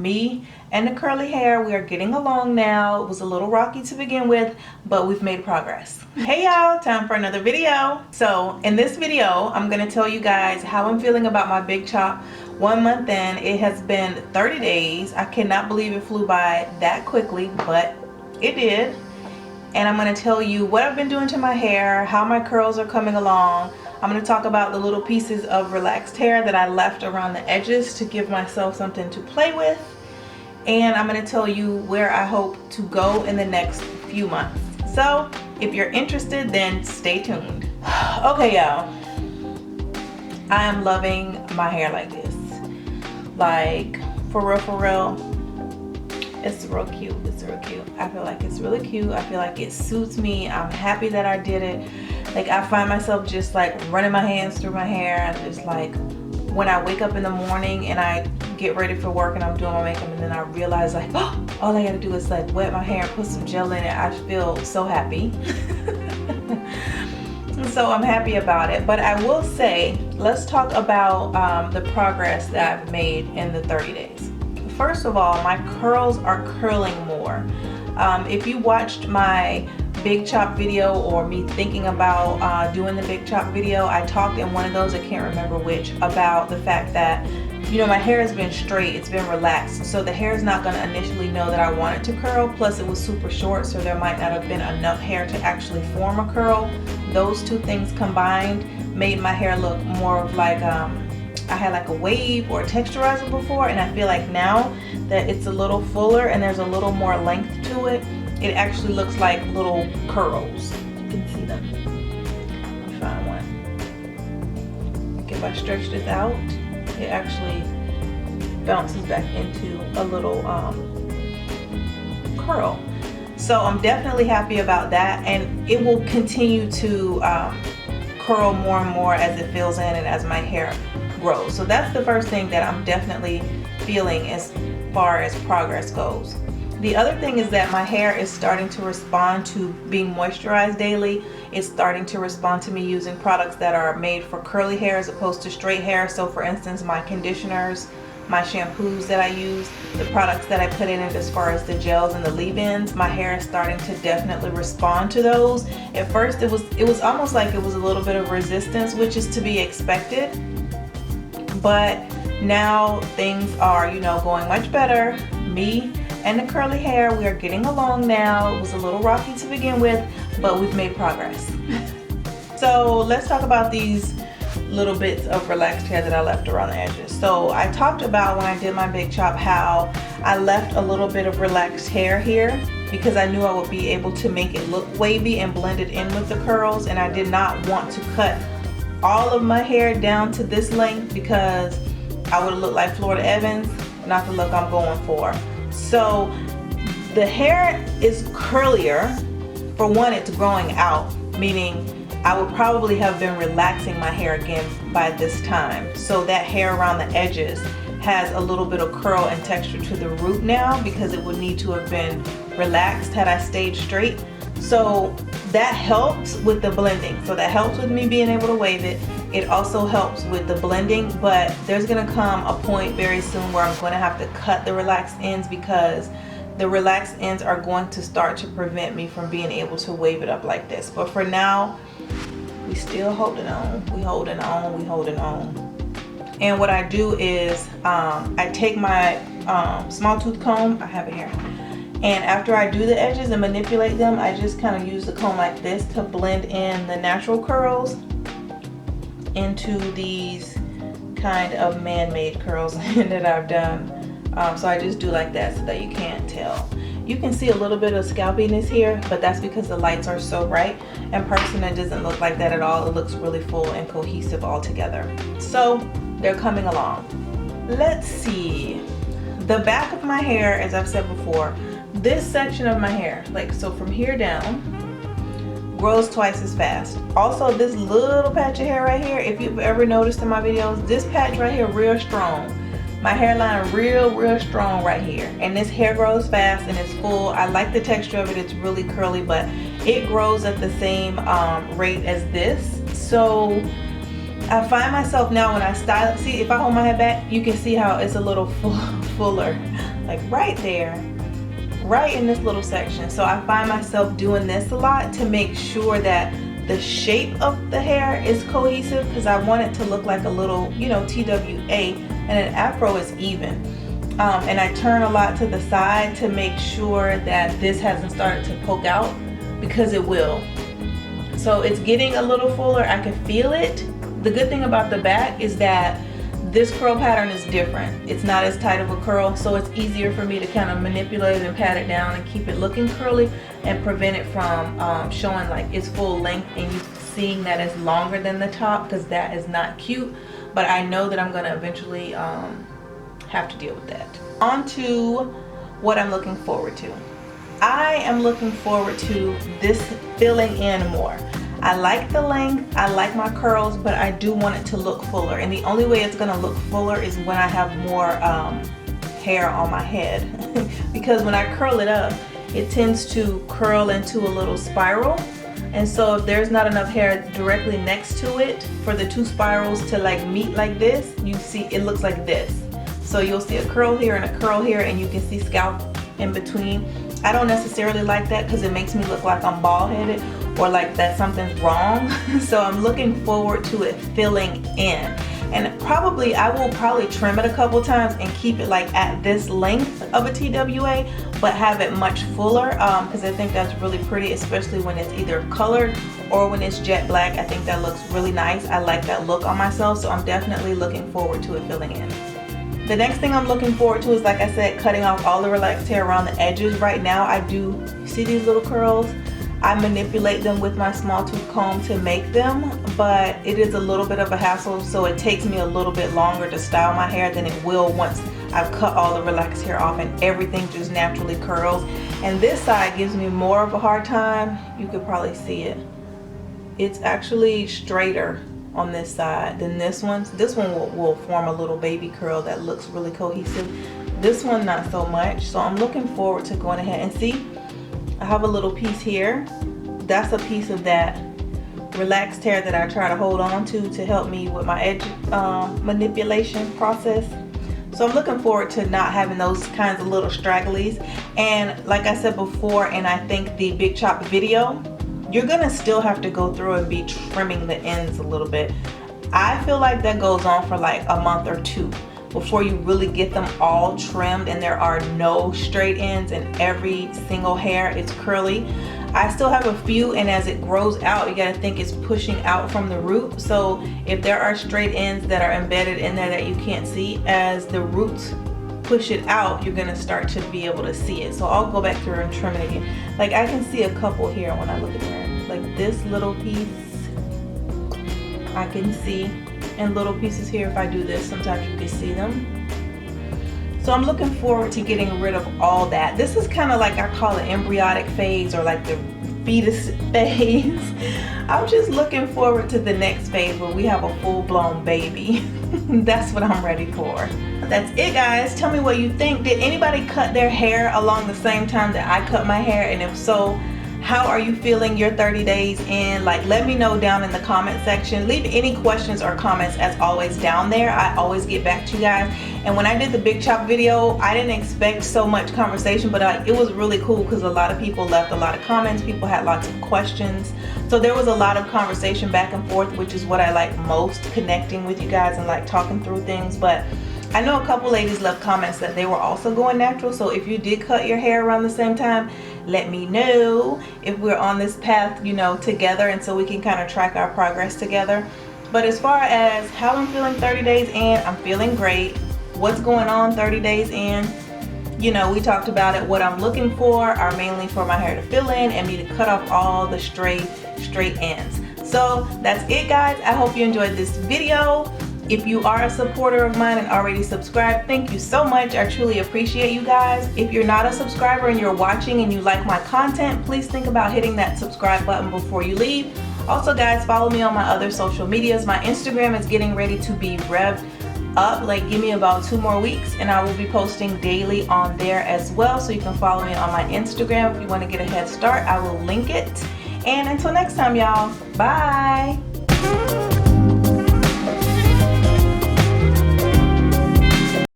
Me and the curly hair, we are getting along now. It was a little rocky to begin with, but we've made progress. Hey y'all, time for another video. So in this video, I'm gonna tell you guys how I'm feeling about my big chop. 1 month in, it has been 30 days. I cannot believe it flew by that quickly, but it did. And I'm gonna tell you what I've been doing to my hair, how my curls are coming along. I'm going to talk about the little pieces of relaxed hair that I left around the edges to give myself something to play with. And I'm going to tell you where I hope to go in the next few months. So if you're interested, then stay tuned. Okay, y'all. I am loving my hair like this. Like, for real. It's real cute. It's real cute. I feel like it's really cute. I feel like it suits me. I'm happy that I did it. Like, I find myself just like running my hands through my hair. And just like when I wake up in the morning and I get ready for work and I'm doing my makeup, and then I realize like, oh, all I gotta do is like wet my hair and put some gel in it. I feel so happy. So I'm happy about it. But I will say, let's talk about the progress that I've made in the 30 days. First of all, my curls are curling more. If you watched my big chop video, or me thinking about doing the big chop video, I talked in one of those, I can't remember which, about the fact that, you know, my hair has been straight, it's been relaxed, so the hair is not going to initially know that I want it to curl. Plus it was super short, so there might not have been enough hair to actually form a curl. Those two things combined made my hair look more of like I had like a wave or a texturizer before, and I feel like now that it's a little fuller and there's a little more length to it, it actually looks like little curls. You can see them. Let me find one. Like if I stretch this out, it actually bounces back into a little curl. So I'm definitely happy about that, and it will continue to curl more and more as it fills in and as my hair grows. So that's the first thing that I'm definitely feeling as far as progress goes. The other thing is that my hair is starting to respond to being moisturized daily. It's starting to respond to me using products that are made for curly hair as opposed to straight hair. So for instance, my conditioners, my shampoos that I use, the products that I put in it as far as the gels and the leave-ins, my hair is starting to definitely respond to those. At first it was almost like it was a little bit of resistance, which is to be expected. But now things are, you know, going much better. Me and the curly hair, we are getting along now. It was a little rocky to begin with, but we've made progress. So let's talk about these little bits of relaxed hair that I left around the edges. So I talked about when I did my big chop how I left a little bit of relaxed hair here because I knew I would be able to make it look wavy and blend it in with the curls, and I did not want to cut all of my hair down to this length because I would look like Florida Evans, not the look I'm going for. So the hair is curlier. For one, it's growing out, meaning I would probably have been relaxing my hair again by this time. So that hair around the edges has a little bit of curl and texture to the root now because it would need to have been relaxed had I stayed straight. So that helps with the blending. So that helps with me being able to wave it. It also helps with the blending, but there's gonna come a point very soon where I'm gonna have to cut the relaxed ends because the relaxed ends are going to start to prevent me from being able to wave it up like this. But for now, we still holding on. We holding on. And what I do is I take my small tooth comb, I have it here, and after I do the edges and manipulate them, I just kind of use the comb like this to blend in the natural curls into these kind of man-made curls that I've done. So I just do like that so that you can't tell. You can see a little bit of scalpiness here, but that's because the lights are so bright. In person, it doesn't look like that at all. It looks really full and cohesive all together. So they're coming along. Let's see. The back of my hair, as I've said before, this section of my hair, like so from here down, grows twice as fast. Also, this little patch of hair right here, if you've ever noticed in my videos, this patch right here real strong. My hairline real strong right here, and this hair grows fast and it's full. I like the texture of it. It's really curly, but it grows at the same rate as this. So I find myself now when I style it, see if I hold my head back, you can see how it's a little fuller. like right there, right in this little section. So I find myself doing this a lot to make sure that the shape of the hair is cohesive, because I want it to look like a little, you know, TWA, and an afro is even. And I turn a lot to the side to make sure that this hasn't started to poke out, because it will. So it's getting a little fuller, I can feel it. The good thing about the back is that this curl pattern is different. It's not as tight of a curl, so it's easier for me to kind of manipulate and pat it down and keep it looking curly and prevent it from showing like its full length and you seeing that it's longer than the top, because that is not cute. But I know that I'm gonna eventually have to deal with that. On to what I'm looking forward to. I am looking forward to this filling in more. I like the length, I like my curls, but I do want it to look fuller. And the only way it's gonna look fuller is when I have more hair on my head. Because when I curl it up, it tends to curl into a little spiral. And so if there's not enough hair directly next to it for the two spirals to like meet like this, you see it looks like this. So you'll see a curl here and a curl here, and you can see scalp in between. I don't necessarily like that because it makes me look like I'm bald-headed or like that something's wrong. So I'm looking forward to it filling in. And I will probably trim it a couple times and keep it like at this length of a TWA, but have it much fuller, because I think that's really pretty, especially when it's either colored or when it's jet black. I think that looks really nice. I like that look on myself, so I'm definitely looking forward to it filling in. The next thing I'm looking forward to is, like I said, cutting off all the relaxed hair around the edges. Right now I do, see these little curls? I manipulate them with my small tooth comb to make them, but it is a little bit of a hassle, so it takes me a little bit longer to style my hair than it will once I've cut all the relaxed hair off and everything just naturally curls. And this side gives me more of a hard time. You could probably see it. It's actually straighter on this side than this one. This one will form a little baby curl that looks really cohesive. This one not so much. So I'm looking forward to going ahead and see. I have a little piece here. That's a piece of that relaxed hair that I try to hold on to help me with my edge manipulation process. So I'm looking forward to not having those kinds of little stragglies. And like I said before, and I think the Big Chop video, you're gonna still have to go through and be trimming the ends a little bit. I feel like that goes on for like a month or two before you really get them all trimmed and there are no straight ends and every single hair is curly. I still have a few, and as it grows out, you gotta think it's pushing out from the root. So if there are straight ends that are embedded in there that you can't see, as the roots push it out, you're gonna start to be able to see it. So I'll go back through and trim it again. Like I can see a couple here when I look at it. Like this little piece, I can see, and little pieces here. If I do this, sometimes you can see them. So I'm looking forward to getting rid of all that. This is kind of like, I call it embryonic phase, or like the fetus phase. I'm just looking forward to the next phase where we have a full-blown baby. That's what I'm ready for. That's it, guys. Tell me what you think. Did anybody cut their hair along the same time that I cut my hair? And if so, how are you feeling your 30 days in? Like, let me know down in the comment section. Leave any questions or comments as always down there. I always get back to you guys. And when I did the Big Chop video, I didn't expect so much conversation, but it was really cool because a lot of people left a lot of comments. People had lots of questions. So there was a lot of conversation back and forth, which is what I like most, connecting with you guys and like talking through things. But I know a couple ladies left comments that they were also going natural. So if you did cut your hair around the same time, let me know if we're on this path, you know, together, and so we can kind of track our progress together. But as far as how I'm feeling 30 days in, I'm feeling great. What's going on 30 days in? You know, we talked about it. What I'm looking for are mainly for my hair to fill in and me to cut off all the straight ends. So that's it, guys. I hope you enjoyed this video. If you are a supporter of mine and already subscribed, thank you so much. I truly appreciate you guys. If you're not a subscriber and you're watching and you like my content, please think about hitting that subscribe button before you leave. Also, guys, follow me on my other social medias. My Instagram is getting ready to be revved up. Like, give me about 2 more weeks and I will be posting daily on there as well. So you can follow me on my Instagram if you want to get a head start. I will link it. And until next time, y'all, bye.